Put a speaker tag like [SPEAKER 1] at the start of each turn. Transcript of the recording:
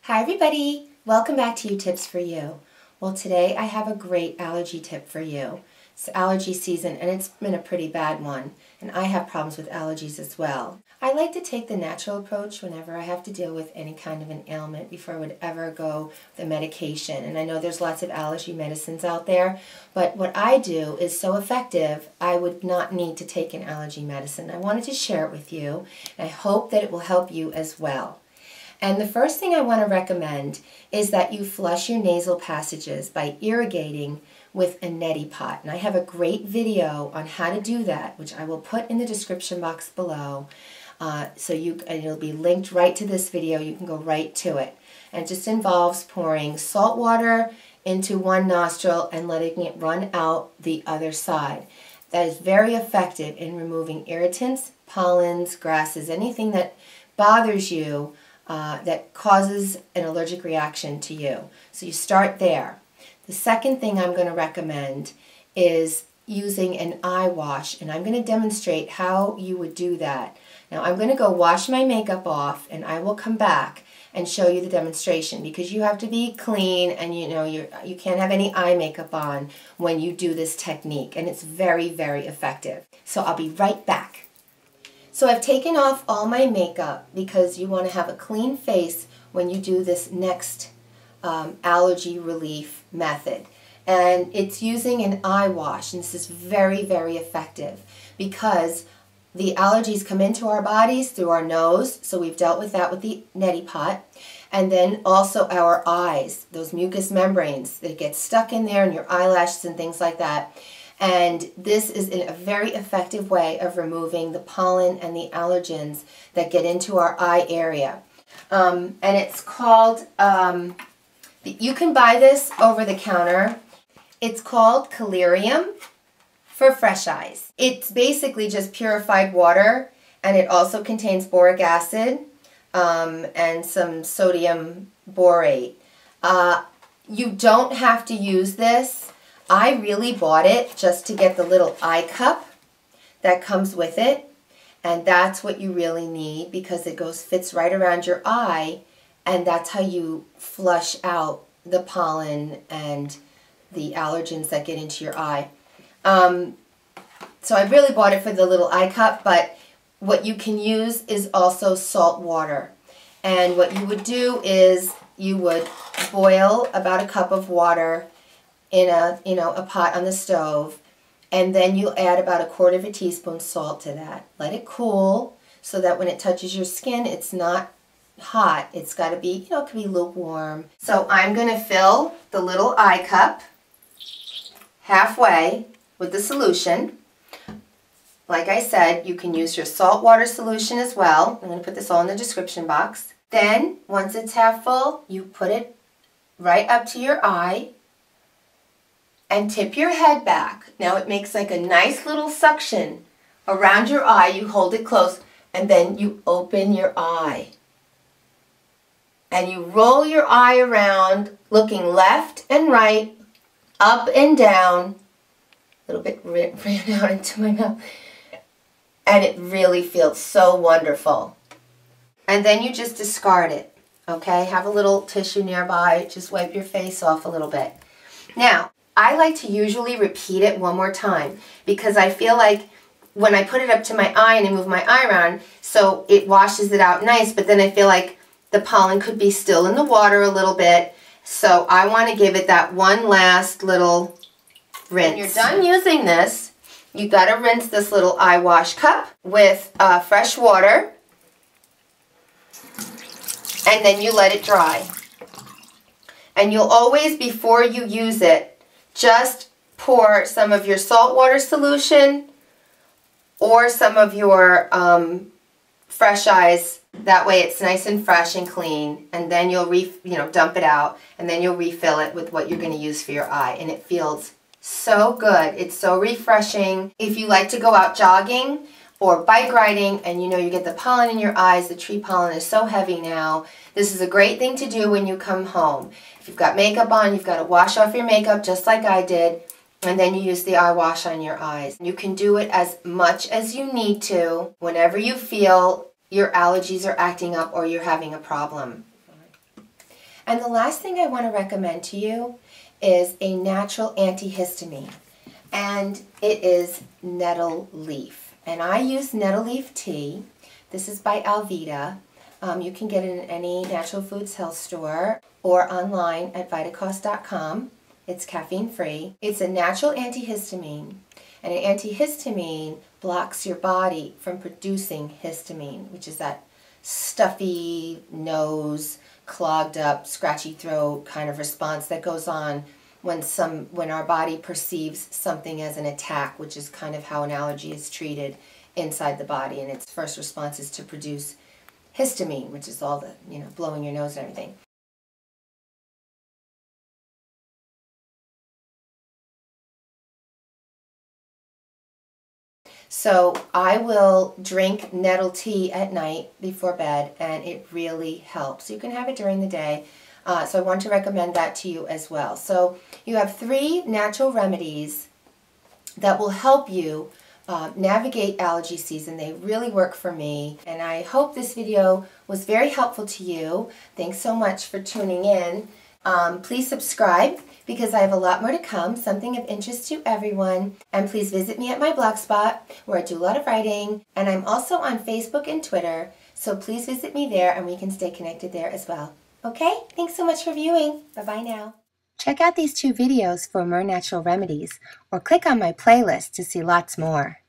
[SPEAKER 1] Hi everybody! Welcome back to Tips for You. Well, today I have a great allergy tip for you. It's allergy season and it's been a pretty bad one, and I have problems with allergies as well. I like to take the natural approach whenever I have to deal with any kind of an ailment before I would ever go the medication. And I know there's lots of allergy medicines out there, but what I do is so effective I would not need to take an allergy medicine. I wanted to share it with you, and I hope that it will help you as well. And the first thing I want to recommend is that you flush your nasal passages by irrigating with a neti pot. And I have a great video on how to do that, which I will put in the description box below. And it'll be linked right to this video. You can go right to it. And it just involves pouring salt water into one nostril and letting it run out the other side. That is very effective in removing irritants, pollens, grasses, anything that bothers you that causes an allergic reaction to you. So you start there. The second thing I'm going to recommend is using an eye wash, and I'm going to demonstrate how you would do that. Now I'm going to go wash my makeup off, and I will come back and show you the demonstration, because you have to be clean, and you can't have any eye makeup on when you do this technique, and it's very, very effective. So I'll be right back. So I've taken off all my makeup because you want to have a clean face when you do this next allergy relief method. And it's using an eye wash, and this is very, very effective because the allergies come into our bodies through our nose, so we've dealt with that with the neti pot, and then also our eyes, those mucous membranes that get stuck in there and your eyelashes and things like that. And this is a very effective way of removing the pollen and the allergens that get into our eye area. And it's called, you can buy this over the counter. It's called Collyrium for fresh eyes. It's basically just purified water, and it also contains boric acid and some sodium borate. You don't have to use this. I really bought it just to get the little eye cup that comes with it, and that's what you really need because it fits right around your eye, and that's how you flush out the pollen and the allergens that get into your eye. So I really bought it for the little eye cup, but what you can use is also salt water. And what you would do is you would boil about a cup of water in a pot on the stove, and then you add about 1/4 teaspoon salt to that. Let it cool so that when it touches your skin, it's not hot. It's got to be, it can be lukewarm. So I'm going to fill the little eye cup halfway with the solution. Like I said, you can use your salt water solution as well. I'm going to put this all in the description box. Then, once it's half full, you put it right up to your eye and tip your head back. Now it makes like a nice little suction around your eye. You hold it close, and then you open your eye. And you roll your eye around, looking left and right, up and down. A little bit ran out into my mouth. And it really feels so wonderful. And then you just discard it, okay? Have a little tissue nearby. Just wipe your face off a little bit. Now, I like to usually repeat it one more time because I feel like when I put it up to my eye and I move my eye around, so it washes it out nice, but then I feel like the pollen could be still in the water a little bit, so I want to give it that one last little rinse. When you're done using this, you got to rinse this little eye wash cup with fresh water, and then you let it dry. And you'll always, before you use it, just pour some of your salt water solution or some of your fresh eyes. That way it's nice and fresh and clean, and then you'll dump it out, and then you'll refill it with what you're going to use for your eye, and it feels so good. It's so refreshing. If you like to go out jogging or bike riding and you get the pollen in your eyes, the tree pollen is so heavy now, this is a great thing to do when you come home. If you've got makeup on, you've got to wash off your makeup just like I did, and then you use the eye wash on your eyes. You can do it as much as you need to whenever you feel your allergies are acting up or you're having a problem. And the last thing I want to recommend to you is a natural antihistamine, and it is Nettle Leaf. And I use Nettle Leaf tea. This is by Alvita. You can get it in any natural foods health store or online at vitacost.com. It's caffeine free. It's a natural antihistamine, and an antihistamine blocks your body from producing histamine, which is that stuffy nose, clogged up, scratchy throat kind of response that goes on when our body perceives something as an attack, which is kind of how an allergy is treated inside the body, and its first response is to produce histamine, which is all the, blowing your nose and everything. So I will drink nettle tea at night before bed, and it really helps. You can have it during the day, so I want to recommend that to you as well. So you have 3 natural remedies that will help you navigate allergy season. They really work for me, and I hope this video was very helpful to you. Thanks so much for tuning in. Please subscribe, because I have a lot more to come, something of interest to everyone. And please visit me at my blogspot, where I do a lot of writing. And I'm also on Facebook and Twitter, so please visit me there and we can stay connected there as well. Okay? Thanks so much for viewing. Bye-bye now. Check out these 2 videos for more natural remedies, or click on my playlist to see lots more.